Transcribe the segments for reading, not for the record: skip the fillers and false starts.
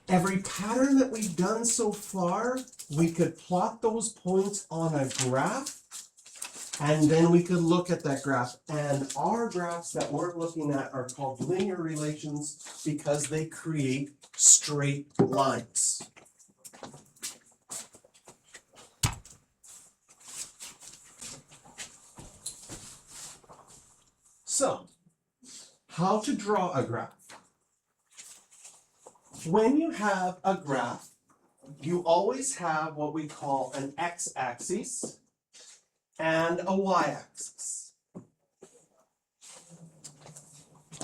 Every pattern that we've done so far, we could plot those points on a graph, and then we could look at that graph. And our graphs that we're looking at are called linear relations because they create straight lines. So, how to draw a graph? When you have a graph, you always have what we call an x-axis and a y-axis.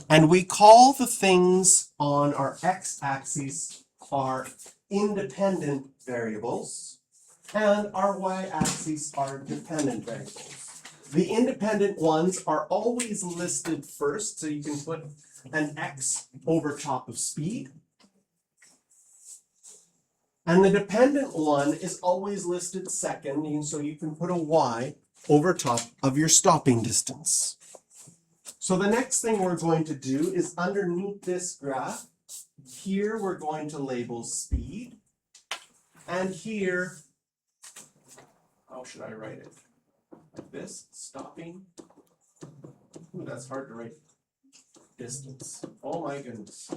And we call the things on our x-axis our independent variables, and our y-axis are dependent variables. The independent ones are always listed first, so you can put an x over top of speed. And the dependent one is always listed second, and so you can put a y over top of your stopping distance. So the next thing we're going to do is underneath this graph, here we're going to label speed, and here, how should I write it? Like this, stopping. Ooh, that's hard to write. Distance. Oh my goodness.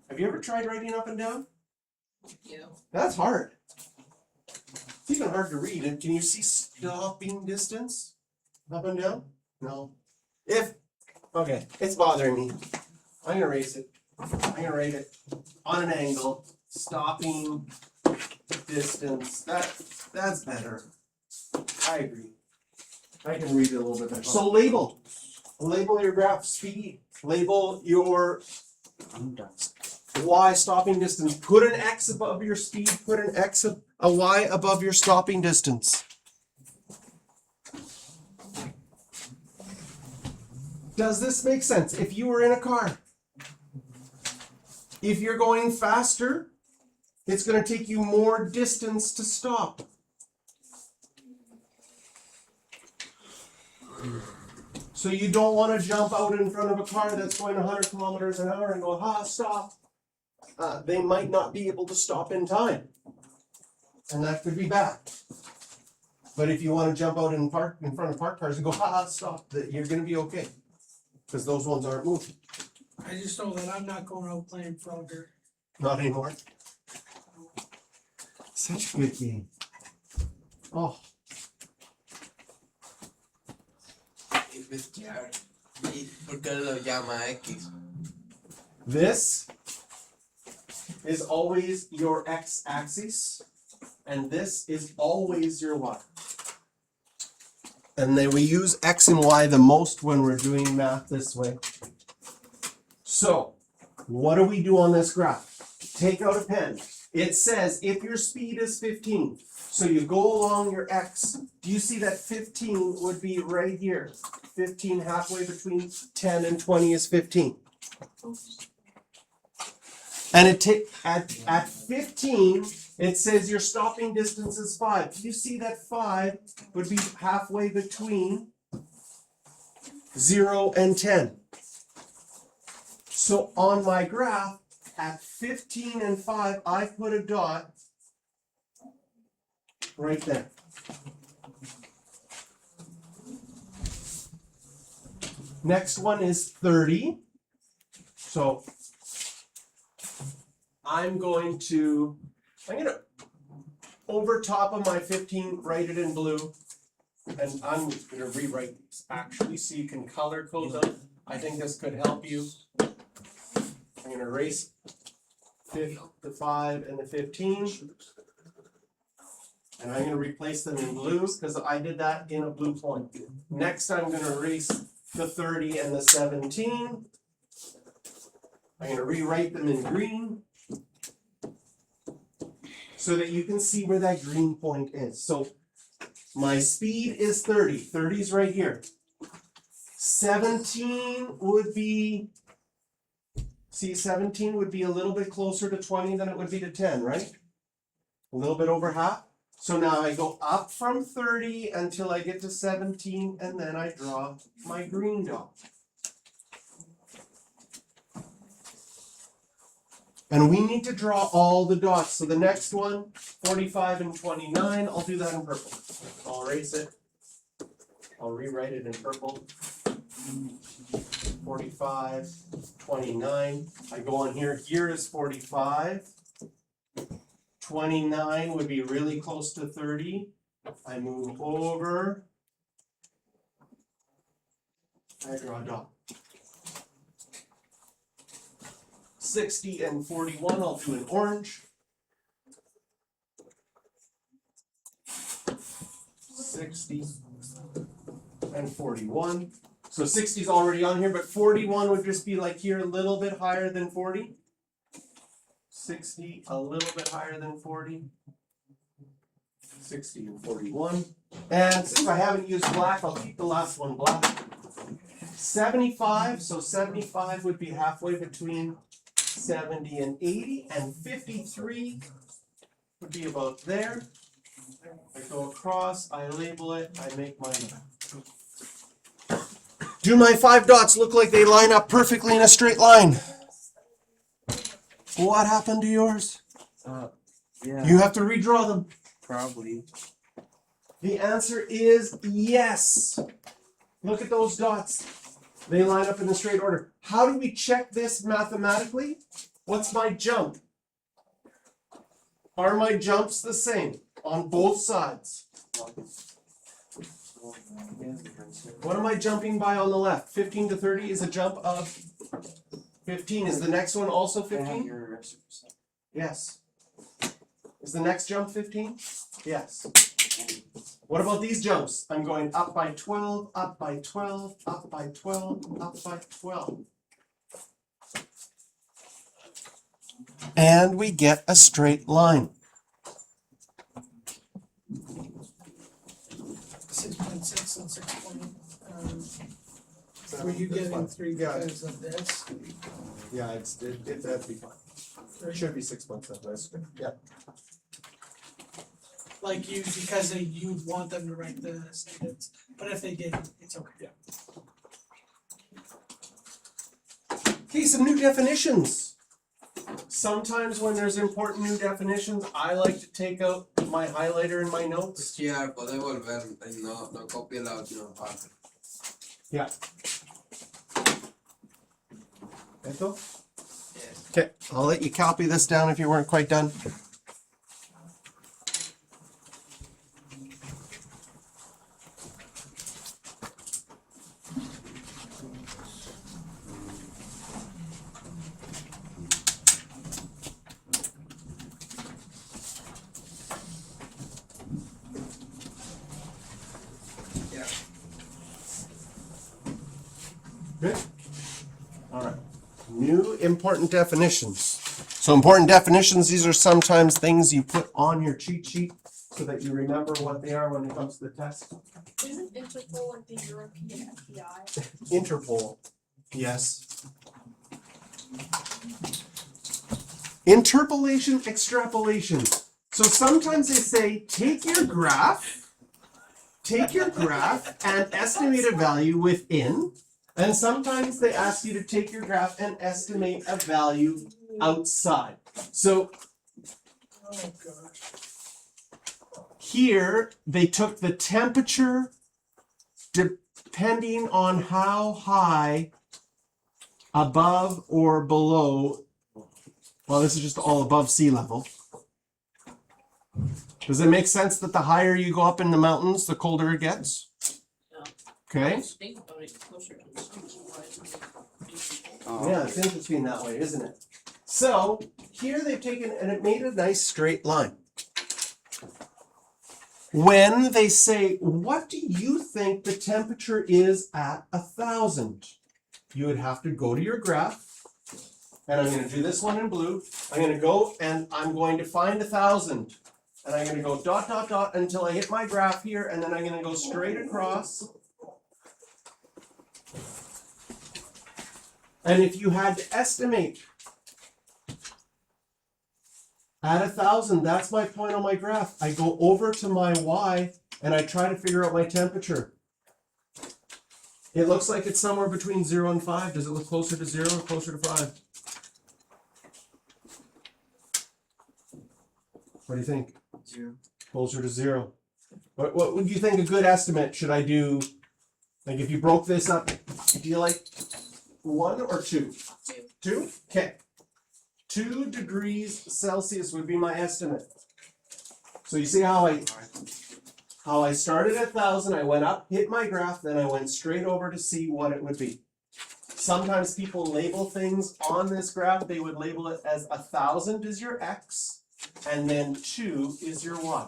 Have you ever tried writing up and down? Yeah. That's hard. It's even hard to read. And can you see stopping distance? Up and down? No. Okay, it's bothering me. I'm gonna erase it. I'm gonna write it on an angle. Stopping distance. That's better. I agree. I can read it a little bit better. So label your graph speed. Label your y stopping distance. Put an x above your speed. Put a y above your stopping distance. Does this make sense? If you were in a car, if you're going faster, it's going to take you more distance to stop. So you don't want to jump out in front of a car that's going 100 kilometers an hour and go, stop. They might not be able to stop in time. And that could be bad. But if you want to jump out in front of parked cars and go, stop, you're going to be okay. Because those ones aren't moving. I just know that I'm not going out playing Frogger. Not anymore. Such a good game. Oh. This is always your x-axis, and this is always your y. And then we use x and y the most when we're doing math this way. So, what do we do on this graph? Take out a pen. It says if your speed is 15, so you go along your x, do you see that 15 would be right here? 15 halfway between 10 and 20 is 15. And at 15, it says your stopping distance is 5. Do you see that 5 would be halfway between 0 and 10? So on my graph, at 15 and 5, I put a dot right there. Next one is 30. So I'm going to over top of my 15, write it in blue. And I'm going to rewrite these actually so you can color code them. I think this could help you. I'm going to erase the 5 and the 15. And I'm going to replace them in blue because I did that in a blue point. Next, I'm going to erase the 30 and the 17. I'm going to rewrite them in green so that you can see where that green point is. So my speed is 30. 30 is right here. 17 would be, 17 would be a little bit closer to 20 than it would be to 10, right? A little bit over half. So now I go up from 30 until I get to 17, and then I draw my green dot. And we need to draw all the dots. So the next one, 45 and 29, I'll do that in purple. I'll erase it. I'll rewrite it in purple. 45, 29. I go on here. Here is 45. 29 would be really close to 30. I move over. I draw a dot. 60 and 41, I'll do an orange. 60 and 41. So 60 is already on here, but 41 would just be like here, a little bit higher than 40. 60, a little bit higher than 40. 60 and 41. And since I haven't used black, I'll keep the last one black. 75, so 75 would be halfway between 70 and 80, and 53 would be about there. I go across, I label it, I make my mark. Do my 5 dots look like they line up perfectly in a straight line? What happened to yours? Yeah, You have to redraw them. probably. The answer is yes. Look at those dots. They line up in a straight order. How do we check this mathematically? What's my jump? Are my jumps the same on both sides? What am I jumping by on the left? 15 to 30 is a jump of 15. Is the next one also 15? Yes. Is the next jump 15? Yes. What about these jumps? I'm going up by 12, up by 12, up by 12, up by 12. And we get a straight line. 6.6 and 6. Were you getting 3 because of this? Yeah, that'd be fine. It should be 6.7. That's good. Yeah. Like you, because you'd want them to write the sentence, but if they didn't, it's okay. Okay, some new definitions. Sometimes when there's important new definitions, I like to take out my highlighter in my notes. Yeah, podemos ver, no copia la última parte. Yeah. Echo? Yes. Okay, I'll let you copy this down if you weren't quite done. Yeah. Good. All right. New important definitions. So important definitions, these are sometimes things you put on your cheat sheet so that you remember what they are when it comes to the test. Isn't Interpol like the European FBI? Interpol. Yes. Interpolation, extrapolation. So sometimes they say, take your graph and estimate a value within. And sometimes they ask you to take your graph and estimate a value outside. So Oh gosh. here they took the temperature depending on how high above or below. Well, this is just all above sea level. Does it make sense that the higher you go up in the mountains, the colder it gets? Okay. Think about it closer to the sun, so why isn't it? Oh. Yeah, it's interesting that way, isn't it? So here they've taken and it made a nice straight line. When they say, what do you think the temperature is at 1,000? You would have to go to your graph, and I'm going to do this one in blue. I'm going to go and I'm going to find 1,000. And I'm going to go dot, dot, dot until I hit my graph here, and then I'm going to go straight across. And if you had to estimate at 1,000, that's my point on my graph. I go over to my y and I try to figure out my temperature. It looks like it's somewhere between 0 and 5. Does it look closer to 0 or closer to 5? What do you think? 0. Closer to 0. What would you think a good estimate? Should I do, like if you broke this up, do you like 1 or 2? 2? Okay. 2 degrees Celsius would be my estimate. So you see how I started at 1,000, I went up, hit my graph, then I went straight over to see what it would be. Sometimes people label things on this graph, they would label it as 1,000 is your X, and then 2 is your Y.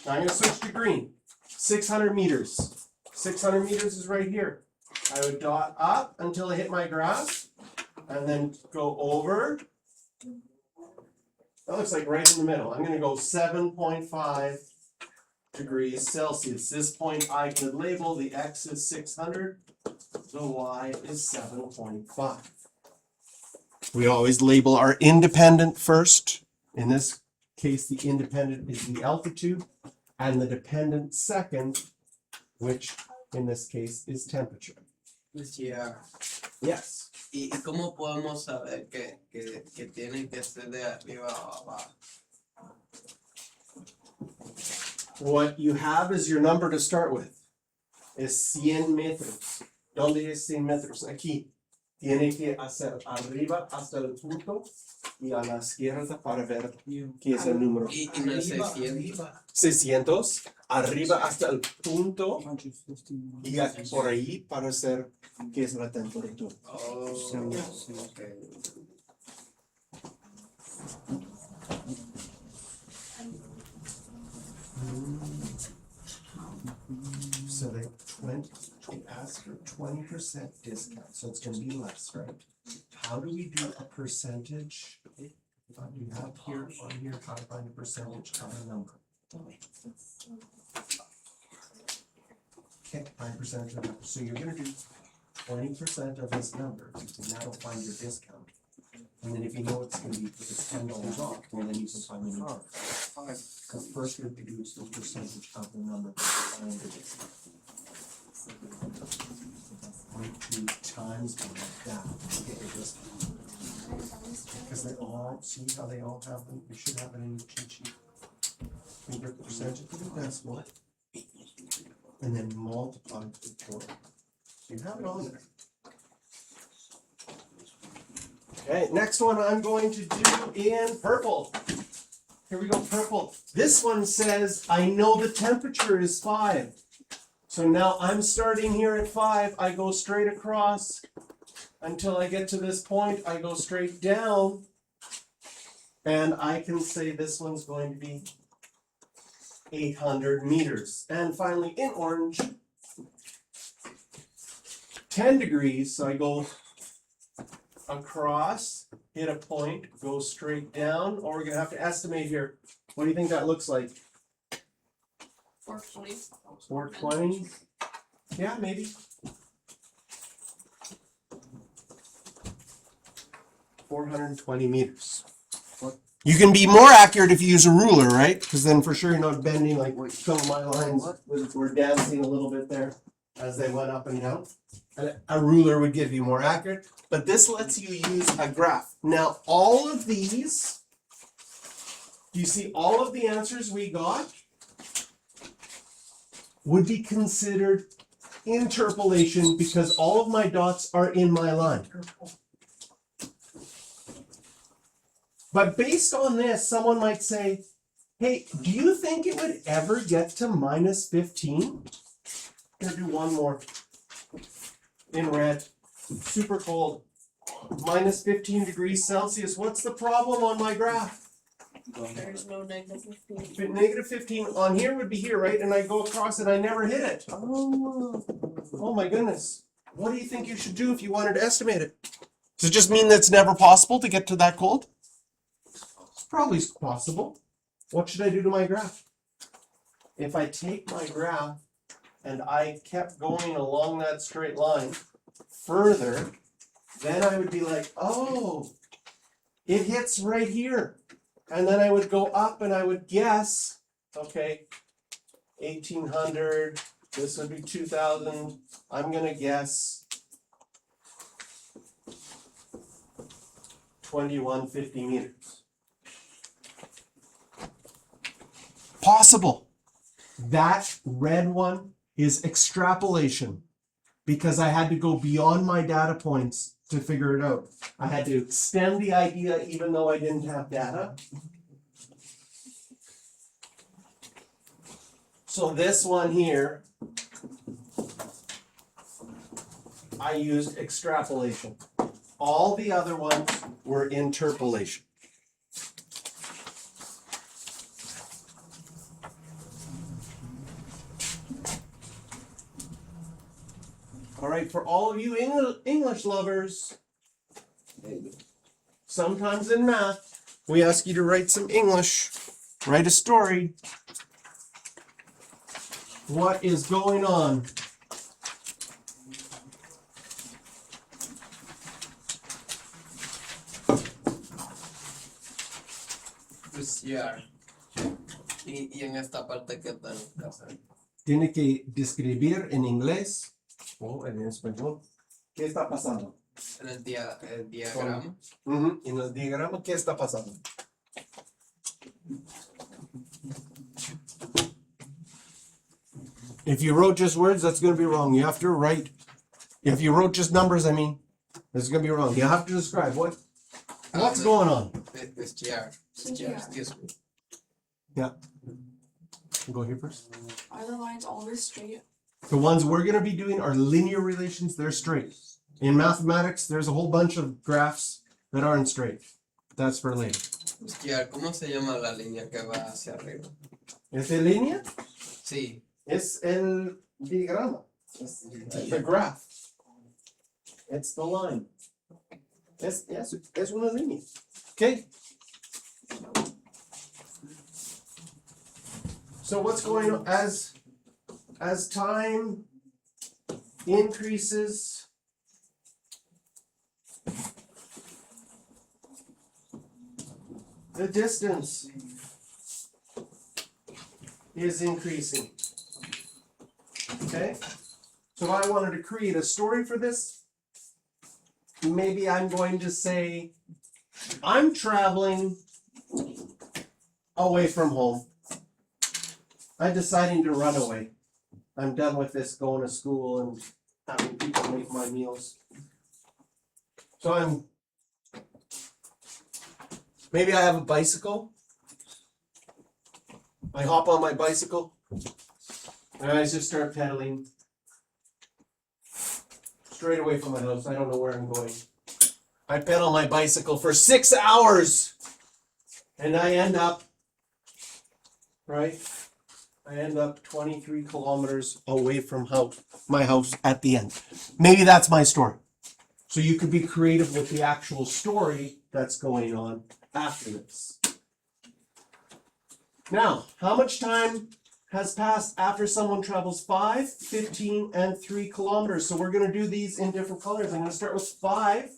Now I'm gonna switch to green. 600 meters. 600 meters is right here. I would dot up until I hit my graph, and then go over. That looks like right in the middle. I'm gonna go 7.5 degrees Celsius. This point I could label, the X is 600, the Y is 7.5. We always label our independent first. In this case, the independent is the altitude, and the dependent second, which in this case is temperature. Yeah. Yes. ¿Y cómo podemos saber que tienen que ser de arriba a abajo? What you have as your number to start with is 100 metros. ¿Dónde es 100 metros? Aquí. Tiene que hacer arriba hasta el punto y a la izquierda para ver qué es el número. Y no es Arriba, 600. arriba. 600, arriba hasta el punto y aquí por ahí para hacer qué es la temperatura. Oh, okay. So they ask for 20% discount, so it's gonna be less, right? How do we do a percentage? You have here, on here, how to find a percentage of a number. Okay, find percentage of a number, so you're gonna do 20% of this number, and that'll find your discount. And then if you know it's gonna be, if it's $10 off, well, then you can find the number. Because first you have to do is the percentage of the number to find the discount. 0.2 times that to get your discount. Because they all, see how they all have them, you should have it in your cheat sheet. Convert the percentage to the decimal. And then multiply the total. So you have it on there. Okay, next one I'm going to do in purple. Here we go, purple. This one says, I know the temperature is 5. So now I'm starting here at 5, I go straight across until I get to this point, I go straight down. And I can say this one's going to be 800 meters. And finally in orange, 10 degrees, so I go across, hit a point, go straight down, or we're gonna have to estimate here. What do you think that looks like? 420. 420? Yeah, maybe. 420 meters. You can be more accurate if you use a ruler, right? Because then for sure you're not bending like some of my lines were dancing a little bit there as they went up and down. A ruler would give you more accurate, but this lets you use a graph. Now, all of these, do you see all of the answers we got would be considered interpolation because all of my dots are in my line. Purple. But based on this, someone might say, hey, do you think it would ever get to minus 15? I'm gonna do one more. In red, super cold, minus 15 degrees Celsius. What's the problem on my graph? There's no negative 15. Negative 15 on here would be here, right? And I go across and I never hit it. Oh my goodness. What do you think you should do if you wanted to estimate it? Does it just mean that it's never possible to get to that cold? It's probably possible. What should I do to my graph? If I take my graph and I kept going along that straight line further, then I would be like, oh, it hits right here. And then I would go up and I would guess, okay, 1800, this would be 2000, I'm gonna guess 2150 meters. possible. That red one is extrapolation because I had to go beyond my data points to figure it out. I had to extend the idea even though I didn't have data. So this one here, I used extrapolation. All the other ones were interpolation. All right, for all of you English lovers, sometimes in math, we ask you to write some English, write a story. What is going on? Cruciar. Y en esta parte que tenemos que hacer. Tiene que describir en inglés o en español qué está pasando. En el diagrama. En el diagrama, ¿qué está pasando? If you wrote just words, that's going to be wrong. You have to write. If you wrote just numbers, I mean, that's going to be wrong. You have to describe what's going on. Cruciar. Excuse me. Yeah. Go here first. Are the lines always straight? The ones we're going to be doing are linear relations. They're straight. In mathematics, there's a whole bunch of graphs that aren't straight. That's for later. Cruciar. ¿Cómo se llama la línea que va hacia arriba? ¿Es el línea? Sí. Es el diagrama. It's the graph. It's the line. Es una línea. Okay. So what's going on as time increases, the distance is increasing. Okay? So if I wanted to create a story for this, maybe I'm going to say, I'm traveling away from home. I'm deciding to run away. I'm done with this going to school and having people make my meals. So maybe I have a bicycle. I hop on my bicycle and I just start pedaling straight away from my house. I don't know where I'm going. I pedal my bicycle for 6 hours and I end up, right? I end up 23 kilometers away from my house at the end. Maybe that's my story. So you could be creative with the actual story that's going on after this. Now, how much time has passed after someone travels 5, 15, and 3 kilometers? So we're going to do these in different colors. I'm going to start with 5.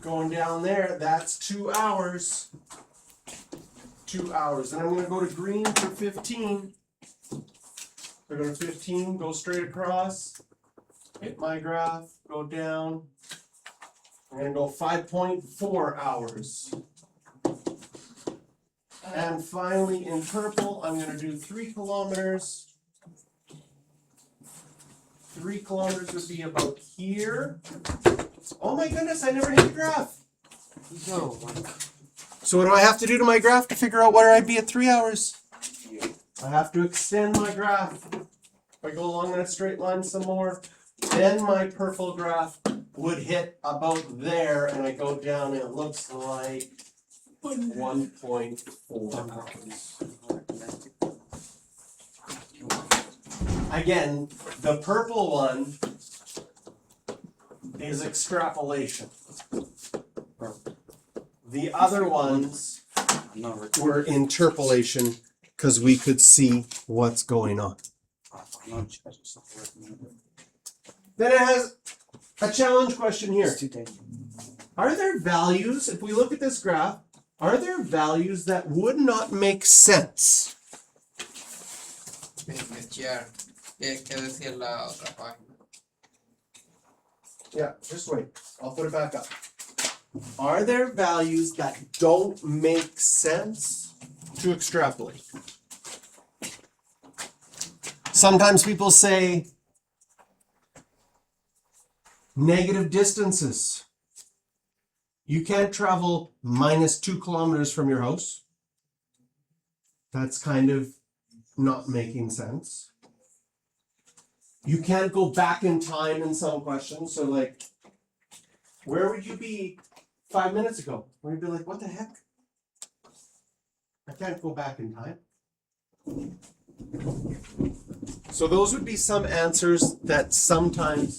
Going down there, that's 2 hours. 2 hours. Then I'm going to go to green for 15. So go to 15, go straight across, hit my graph, go down. I'm going to go 5.4 hours. And finally in purple, I'm going to do 3 kilometers. 3 kilometers would be about here. Oh my goodness, I never hit the graph. No. So what do I have to do to my graph to figure out where I'd be at 3 hours? I have to extend my graph. If I go along that straight line some more, then my purple graph would hit about there, and I go down, and it looks like 1.4 hours. Again, the purple one is extrapolation. The other ones were interpolation because we could see what's going on. Then it has a challenge question here. Are there values, if we look at this graph, are there values that would not make sense? Cruciar. ¿Qué decía la otra página? Yeah, just wait. I'll put it back up. Are there values that don't make sense to extrapolate? Sometimes people say negative distances. You can't travel minus 2 kilometers from your house. That's kind of not making sense. You can't go back in time in some questions. So like, where would you be 5 minutes ago? Where you'd be like, what the heck? I can't go back in time. So those would be some answers that sometimes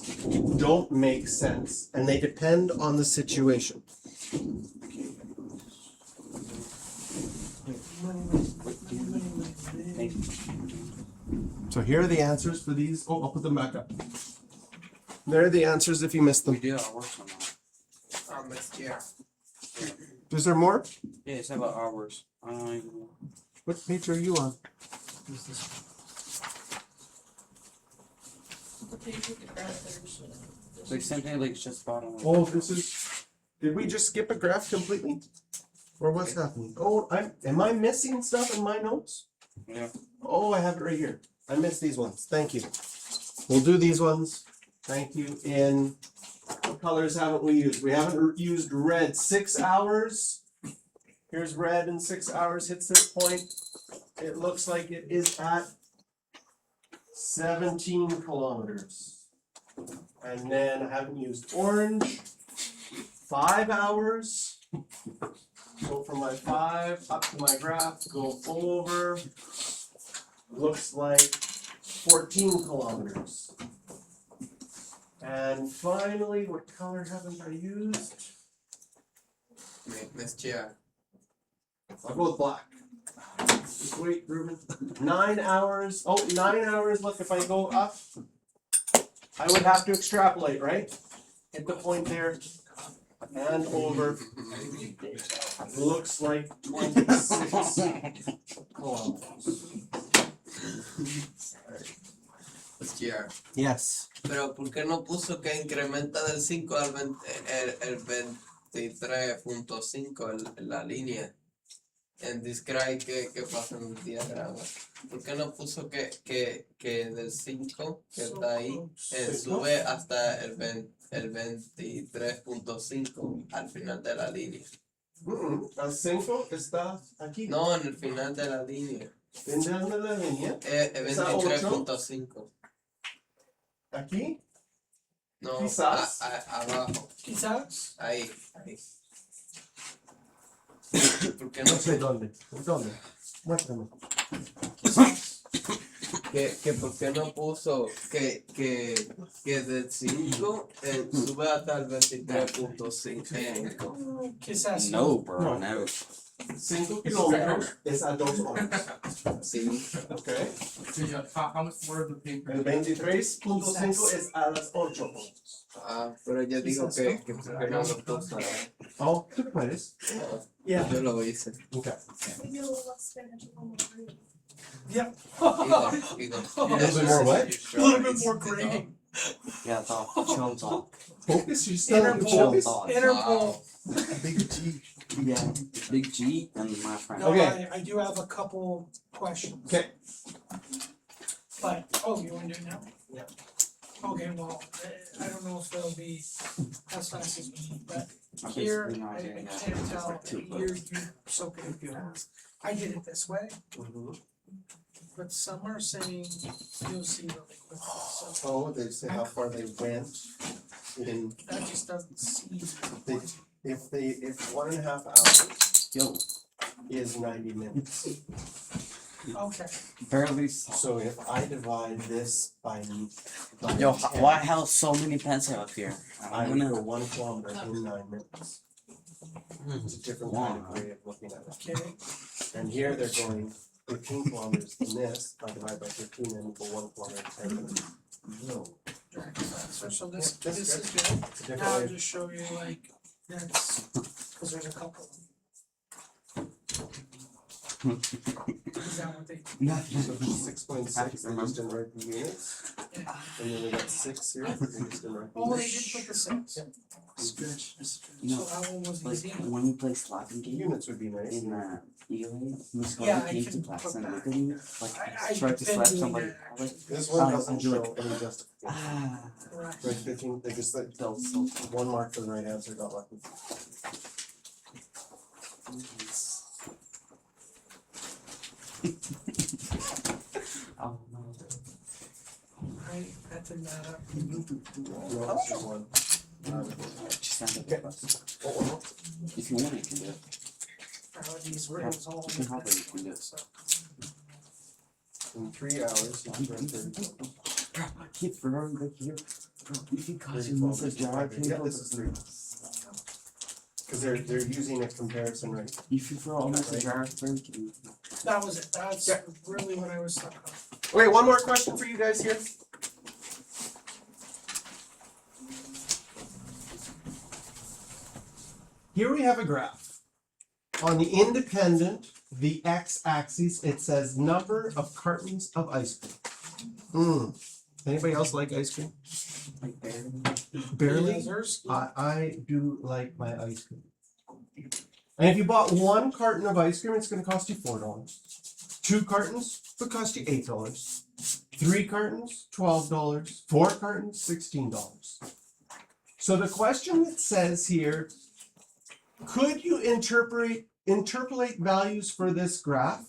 don't make sense, and they depend on the situation. So here are the answers for these. Oh, I'll put them back up. There are the answers if you missed We them. did our work somehow. Next year. Is there more? Yeah, it's about hours. I don't even know. What page are you on? The page with the graph there's, It's like something like it's just bottom. Oh, this is. Did we just skip a graph completely? Or what's happening? Oh, am I missing stuff in my notes? Yeah. Oh, I have it right here. I missed these ones. Thank you. We'll do these ones. Thank you. In what colors haven't we used? We haven't used red. 6 hours. Here's red in 6 hours. Hits this point. It looks like it is at 17 kilometers. And then I haven't used orange. 5 hours. Go from my 5 up to my graph. Go over. Looks like 14 kilometers. And finally, what color haven't I used? Next year. I'll go with black. Just wait, Ruben. 9 hours. Oh, 9 hours. Look, if I go up, I would have to extrapolate, right? Hit the point there and over. Looks like 26 kilometers. Next year. Yes. Pero ¿por qué no puso que incrementa del 5 al 20, el 23.5 en la línea? En describe que pasa en el diagrama. ¿Por qué no puso que del 5 que está ahí sube hasta el 23.5 al final de la línea? El 5 está aquí. No, en el final de la línea. ¿Dónde la línea? 23.5. ¿Aquí? No, Quizás. abajo. Quizás. Ahí. ¿Por qué no No sé dónde. ¿Dónde? Muéstrame. que por qué no puso que del 5 sube hasta el 23.5? Quizás. No, bro, No. no. 5 kilómetros es a 2 horas. Sí. Ok. How much more of the paper? El 23.5 es a las 8 horas. Pero yo digo que por qué no lo puso. Oh, tú puedes. Yeah. Yo lo hice. Ok. Maybe a little less spinach, a little more fruit. Yeah. Igor. A little bit more what? A little bit more grading. Yeah, talk. Chill talk. Focus, you still have to Interpol. focus. Thought. Interpol. Big G. Yeah. Big G and my friend. No, Okay. I do have a couple questions. Okay. But, you wanna do it now? Yeah. Okay, well, I don't know if they'll be as fast as we need, but Okay, here, so now I getting that. can't tell, Two, but- you're so good at fast. I did it this way, Mhm. but some are saying you'll see really quickly, so Oh, they say how far they went in, that just doesn't seem. if 1.5 hours Yo, is 90 minutes. Okay, barely saw. So if I divide this by Yo, 10, why hell so many pencils up here? I I'm would go gonna. 1 kilometer in 9 minutes. It's a different kind of way of looking at it. okay, And here they're going 15 kilometers in this, I divide by 15 and go 1 kilometer in 10 minutes. direct transfer, so this Yeah, that's is good. good. It's a different Now I'll way. just show you like, that's, cause there's a couple. Is that what they, So just 6.6, they just didn't write the units. yeah. And then we got 6 here, they just didn't write the Oh, they units. did put the six, No, so that one was like easy. when we play slapping games Units would be nice. in Ely, Miss Yeah, Carter I came can to class put and that. looked at me like I've tried to been slap doing somebody. that, I was like, This one I doesn't do show like- any justification. ah, Right. Right, 15, they just like, felt so one mark for the right answer, got lucky. nice. Oh no. Right, that didn't add up. No, it's just one. Just stand up with us. Oh, If you want, you can do it. These riddles all. You can have it, you can do it. So, in 3 hours, you can run 30. Bro, I keep throwing the here. Bro, if you cause 30, you miss 12, a jar, 25. Yeah, this is 3. Cause they're using a comparison rate. if you throw almost a jar, bro, you can. that was it, that's Yeah. really what I was stuck on. Okay, one more question for you guys here. Here we have a graph. On the independent, the x-axis, it says number of cartons of ice cream. Anybody else like ice cream? Like barely. Barely? Yeah, there's- I do like my ice cream. And if you bought one carton of ice cream, it's gonna cost you $4. 2 cartons would cost you $8. 3 cartons, $12. 4 cartons, $16. So the question that says here, could you interpolate values for this graph?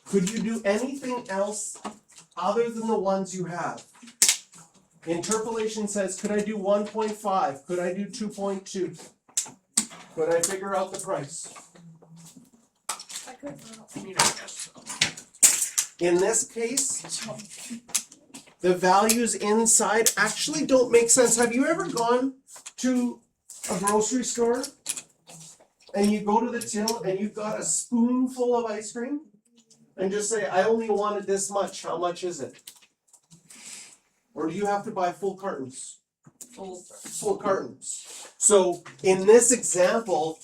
Could you do anything else other than the ones you have? Interpolation says, could I do 1.5? Could I do 2.2? Could I figure out the price? I could not. In this case, the values inside actually don't make sense. Have you ever gone to a grocery store and you go to the till and you've got a spoonful of ice cream and just say, I only wanted this much, how much is it? Or do you have to buy full cartons? Full cartons. So in this example,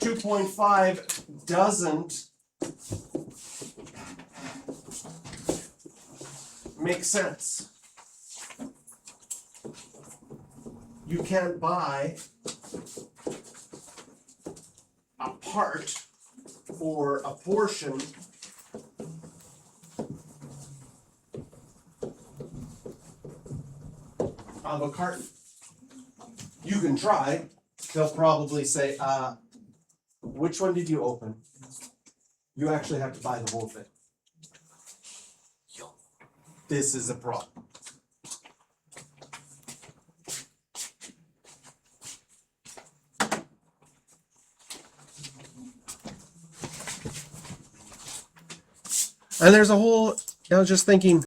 2.5 doesn't make sense. You can't buy a part or a portion of a carton. You can try. They'll probably say, which one did you open? You actually have to buy the whole thing. This is a problem. And there's a whole, I was just thinking,